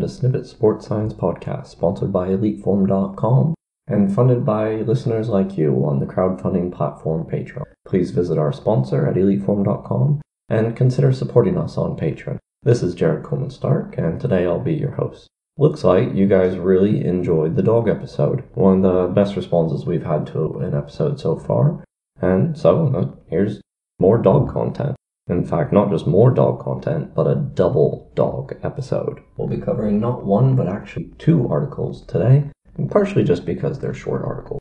to Snippit Sports Science Podcast, sponsored by EliteForm.com and funded by listeners like you on the crowdfunding platform Patreon. Please visit our sponsor at EliteForm.com and consider supporting us on Patreon. This is Jared Coleman-Stark, and today I'll be your host. Looks like you guys really enjoyed the dog episode, one of the best responses we've had to an episode so far, and so here's more dog content. In fact, not just more dog content, but a double dog episode. We'll be covering not one, but actually two articles today, partially just because they're short articles.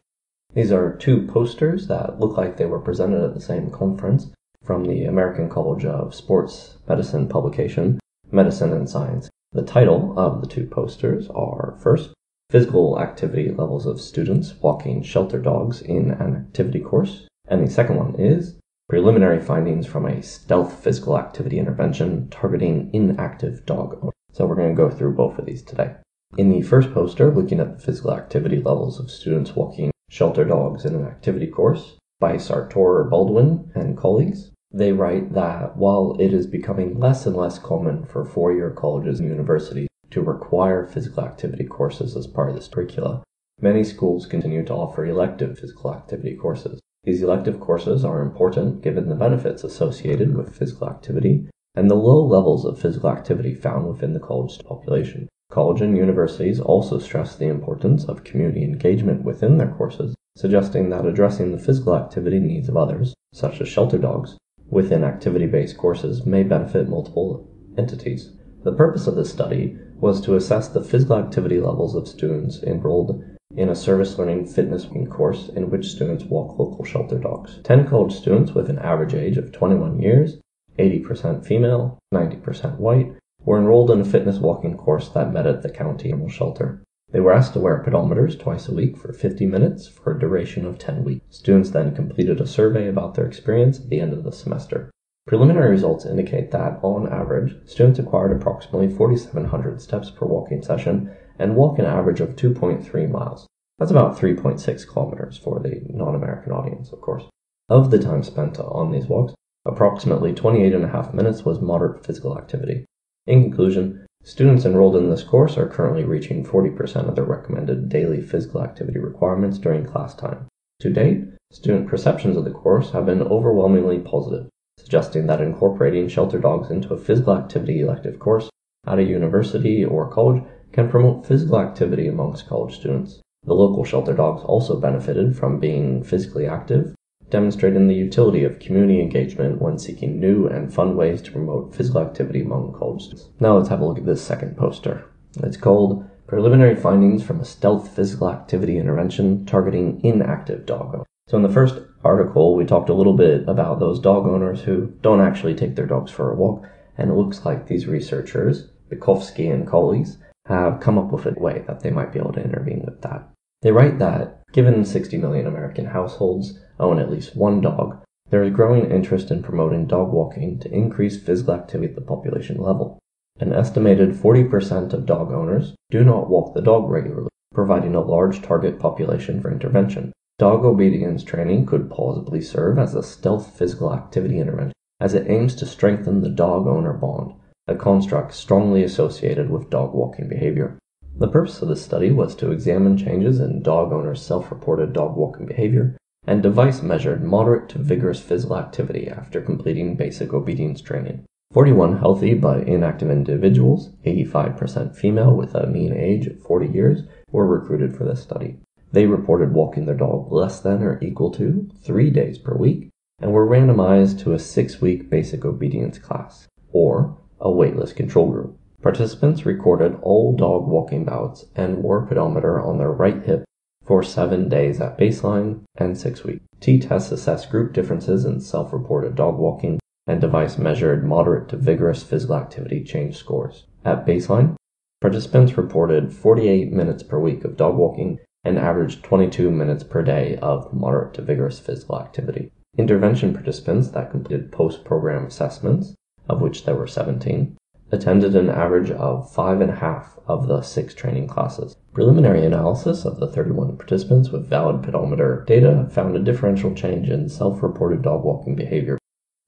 These are two posters that look like they were presented at the same conference from the American College of Sports Medicine publication, Medicine and Science. The title of the two posters are, first, Physical Activity Levels of Students Walking Shelter Dogs in an Activity Course, and the second one is Preliminary Findings from a Stealth Physical Activity Intervention Targeting Inactive Dog Owners. So we're going to go through both of these today. In the first poster, looking at the physical activity levels of students walking shelter dogs in an activity course by Sartore-Baldwin and colleagues, they write that while it is becoming less and less common for four-year colleges and universities to require physical activity courses as part of this curricula, many schools continue to offer elective physical activity courses. These elective courses are important given the benefits associated with physical activity and the low levels of physical activity found within the college population. College and universities also stress the importance of community engagement within their courses, suggesting that addressing the physical activity needs of others, such as shelter dogs, within activity-based courses may benefit multiple entities. The purpose of this study was to assess the physical activity levels of students enrolled in a service learning fitness course in which students walk local shelter dogs. 10 college students with an average age of 21 years, 80% female, 90% white, were enrolled in a fitness walking course that met at the county animal shelter. They were asked to wear pedometers twice a week for 50 minutes for a duration of 10 weeks. Students then completed a survey about their experience at the end of the semester. Preliminary results indicate that, on average, students acquired approximately 4,700 steps per walking session and walk an average of 2.3 miles. That's about 3.6 kilometers for the non-American audience, of course. Of the time spent on these walks, approximately 28.5 minutes was moderate physical activity. In conclusion, students enrolled in this course are currently reaching 40% of their recommended daily physical activity requirements during class time. To date, student perceptions of the course have been overwhelmingly positive, suggesting that incorporating shelter dogs into a physical activity elective course at a university or college can promote physical activity amongst college students. The local shelter dogs also benefited from being physically active, demonstrating the utility of community engagement when seeking new and fun ways to promote physical activity among college students. Now let's have a look at this second poster. It's called Preliminary Findings from a Stealth Physical Activity Intervention Targeting Inactive Dog Owners. So in the first article, we talked a little bit about those dog owners who don't actually take their dogs for a walk, and it looks like these researchers, Bukowski and colleagues, have come up with a way that they might be able to intervene with that. They write that, given 60 million American households own at least one dog, there is growing interest in promoting dog walking to increase physical activity at the population level. An estimated 40% of dog owners do not walk the dog regularly, providing a large target population for intervention. Dog obedience training could plausibly serve as a stealth physical activity intervention, as it aims to strengthen the dog-owner bond, a construct strongly associated with dog walking behavior. The purpose of this study was to examine changes in dog owners' self-reported dog walking behavior and device-measured moderate to vigorous physical activity after completing basic obedience training. 41 healthy but inactive individuals, 85% female with a mean age of 40 years, were recruited for this study. They reported walking their dog less than or equal to 3 days per week and were randomized to a 6-week basic obedience class, or a weightless control group. Participants recorded all dog walking bouts and wore a pedometer on their right hip for 7 days at baseline and 6 weeks. T-tests assessed group differences in self-reported dog walking and device-measured moderate to vigorous physical activity change scores. At baseline, participants reported 48 minutes per week of dog walking and averaged 22 minutes per day of moderate to vigorous physical activity. Intervention participants that completed post-program assessments, of which there were 17, attended an average of 5.5 of the 6 training classes. Preliminary analysis of the 31 participants with valid pedometer data found a differential change in self-reported dog walking behavior,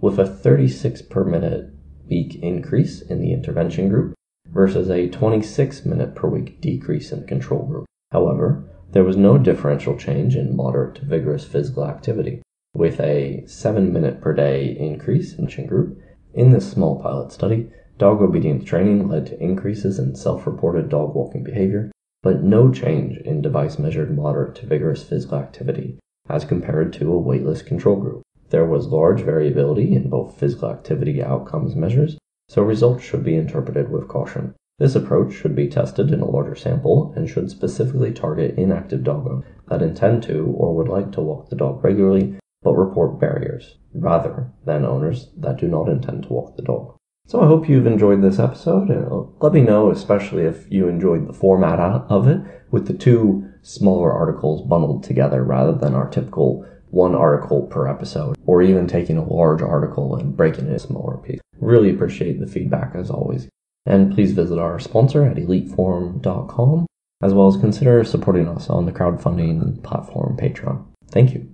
with a 36 per minute week increase in the intervention group versus a 26-minute per week decrease in the control group. However, there was no differential change in moderate to vigorous physical activity, with a 7-minute per day increase in the group. In this small pilot study, dog obedience training led to increases in self-reported dog walking behavior, but no change in device-measured moderate to vigorous physical activity as compared to a weightless control group. There was large variability in both physical activity outcomes measures, so results should be interpreted with caution. This approach should be tested in a larger sample and should specifically target inactive dog owners that intend to or would like to walk the dog regularly but report barriers, rather than owners that do not intend to walk the dog. So I hope you've enjoyed this episode, and let me know especially if you enjoyed the format of it, with the two smaller articles bundled together rather than our typical one article per episode, or even taking a large article and breaking it into smaller pieces. Really appreciate the feedback as always. And please visit our sponsor at eliteform.com, as well as consider supporting us on the crowdfunding platform Patreon. Thank you.